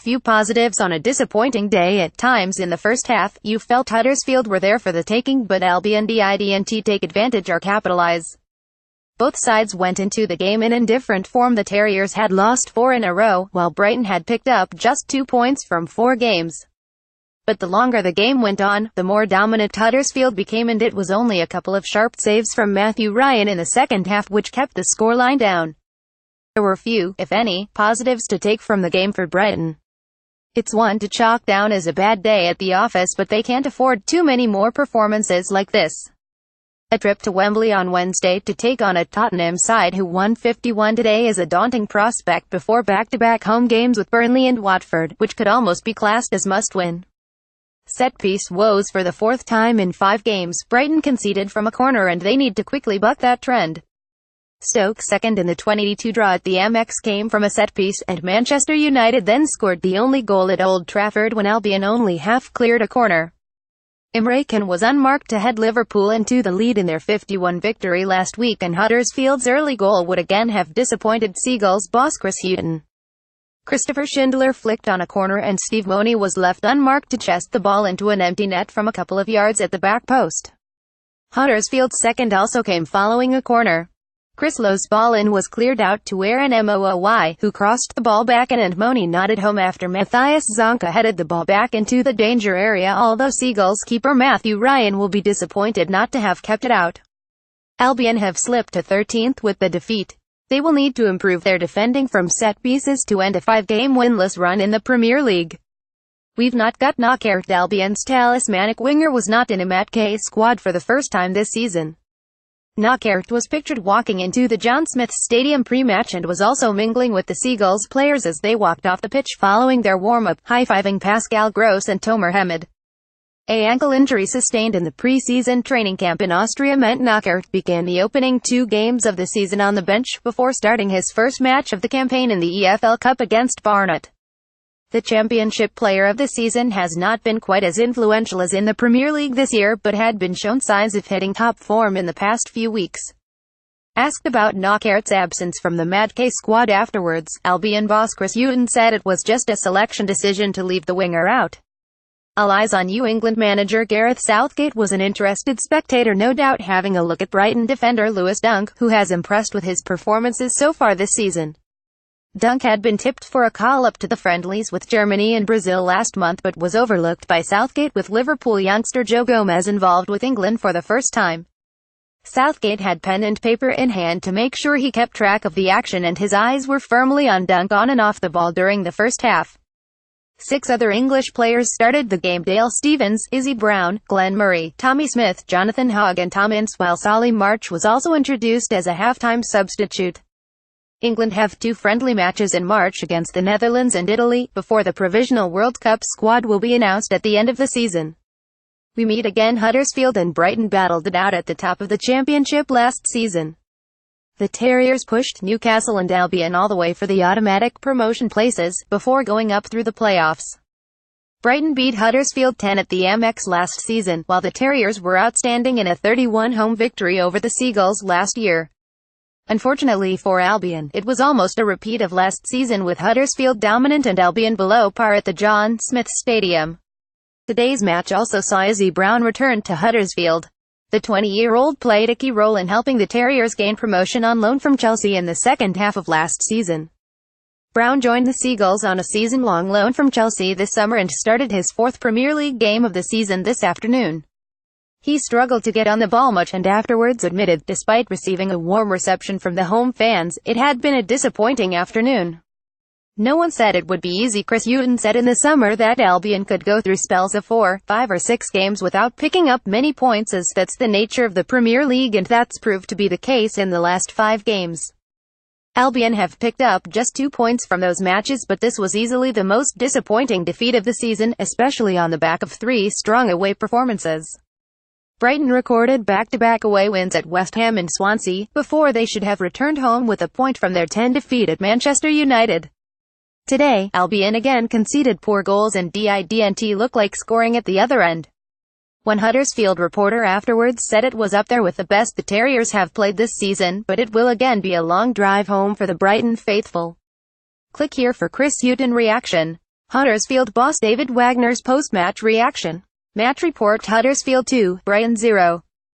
Few positives on a disappointing day. At times in the first half, you felt Huddersfield were there for the taking, but Albion didn't take advantage or capitalise. Both sides went into the game in indifferent form. The Terriers had lost 4 in a row, while Brighton had picked up just 2 points from 4 games. But the longer the game went on, the more dominant Huddersfield became, and it was only a couple of sharp saves from Mathew Ryan in the second half which kept the scoreline down. There were few, if any, positives to take from the game for Brighton. It's one to chalk down as a bad day at the office, but they can't afford too many more performances like this. A trip to Wembley on Wednesday to take on a Tottenham side who won 51 today is a daunting prospect before back-to-back home games with Burnley and Watford, which could almost be classed as must-win. Set-piece woes for the 4th time in 5 games. Brighton conceded from a corner and they need to quickly buck that trend. Stoke's second in the 2022 draw at the Amex came from a set-piece, and Manchester United then scored the only goal at Old Trafford when Albion only half-cleared a corner. Emre Can was unmarked to head Liverpool into the lead in their 5-1 victory last week, and Huddersfield's early goal would again have disappointed Seagulls boss Chris Hughton. Christopher Schindler flicked on a corner and Steve Money was left unmarked to chest the ball into an empty net from a couple of yards at the back post. Huddersfield's second also came following a corner. Chris Lowe's ball-in was cleared out to Aaron Mooy, who crossed the ball back in, and Money nodded home after Matthias Zonka headed the ball back into the danger area, although Seagulls keeper Mathew Ryan will be disappointed not to have kept it out. Albion have slipped to 13th with the defeat. They will need to improve their defending from set pieces to end a 5-game winless run in the Premier League. "We've not got Knockout." Albion's talismanic winger was not in a Matt K squad for the first time this season. Knockout was pictured walking into the John Smith Stadium pre-match and was also mingling with the Seagulls players as they walked off the pitch following their warm-up, high-fiving Pascal Gross and Tomer Hemed. A ankle injury sustained in the pre-season training camp in Austria meant Knockout began the opening 2 games of the season on the bench, before starting his first match of the campaign in the EFL Cup against Barnet. The Championship Player of the Season has not been quite as influential as in the Premier League this year, but had been shown signs of hitting top form in the past few weeks. Asked about Knockout's absence from the Mad K squad afterwards, Albion boss Chris Hughton said it was just a selection decision to leave the winger out. All eyes on you. England manager Gareth Southgate was an interested spectator, no doubt, having a look at Brighton defender Lewis Dunk, who has impressed with his performances so far this season. Dunk had been tipped for a call-up to the friendlies with Germany and Brazil last month, but was overlooked by Southgate, with Liverpool youngster Joe Gomez involved with England for the first time. Southgate had pen and paper in hand to make sure he kept track of the action, and his eyes were firmly on Dunk on and off the ball during the first half. 6 other English players started the game: Dale Stephens, Izzy Brown, Glenn Murray, Tommy Smith, Jonathan Hogg and Tom Ince, while Solly March was also introduced as a halftime substitute. England have 2 friendly matches in March against the Netherlands and Italy, before the Provisional World Cup squad will be announced at the end of the season. We meet again. Huddersfield and Brighton battled it out at the top of the Championship last season. The Terriers pushed Newcastle and Albion all the way for the automatic promotion places, before going up through the playoffs. Brighton beat Huddersfield 10 at the Amex last season, while the Terriers were outstanding in a 31 home victory over the Seagulls last year. Unfortunately for Albion, it was almost a repeat of last season, with Huddersfield dominant and Albion below par at the John Smith Stadium. Today's match also saw Izzy Brown return to Huddersfield. The 20-year-old played a key role in helping the Terriers gain promotion on loan from Chelsea in the second half of last season. Brown joined the Seagulls on a season-long loan from Chelsea this summer and started his 4th Premier League game of the season this afternoon. He struggled to get on the ball much and afterwards admitted, despite receiving a warm reception from the home fans, it had been a disappointing afternoon. "No one said it would be easy." Chris Hughton said in the summer that Albion could go through spells of 4, 5 or 6 games without picking up many points, as that's the nature of the Premier League, and that's proved to be the case in the last 5 games. Albion have picked up just 2 points from those matches, but this was easily the most disappointing defeat of the season, especially on the back of 3 strong away performances. Brighton recorded back-to-back away wins at West Ham and Swansea, before they should have returned home with a point from their 10 defeat at Manchester United. Today, Albion again conceded poor goals and didn't look like scoring at the other end. One Huddersfield reporter afterwards said it was up there with the best the Terriers have played this season, but it will again be a long drive home for the Brighton faithful. Click here for Chris Hughton reaction. Huddersfield boss David Wagner's post-match reaction. Match report: Huddersfield 2, Brighton 0.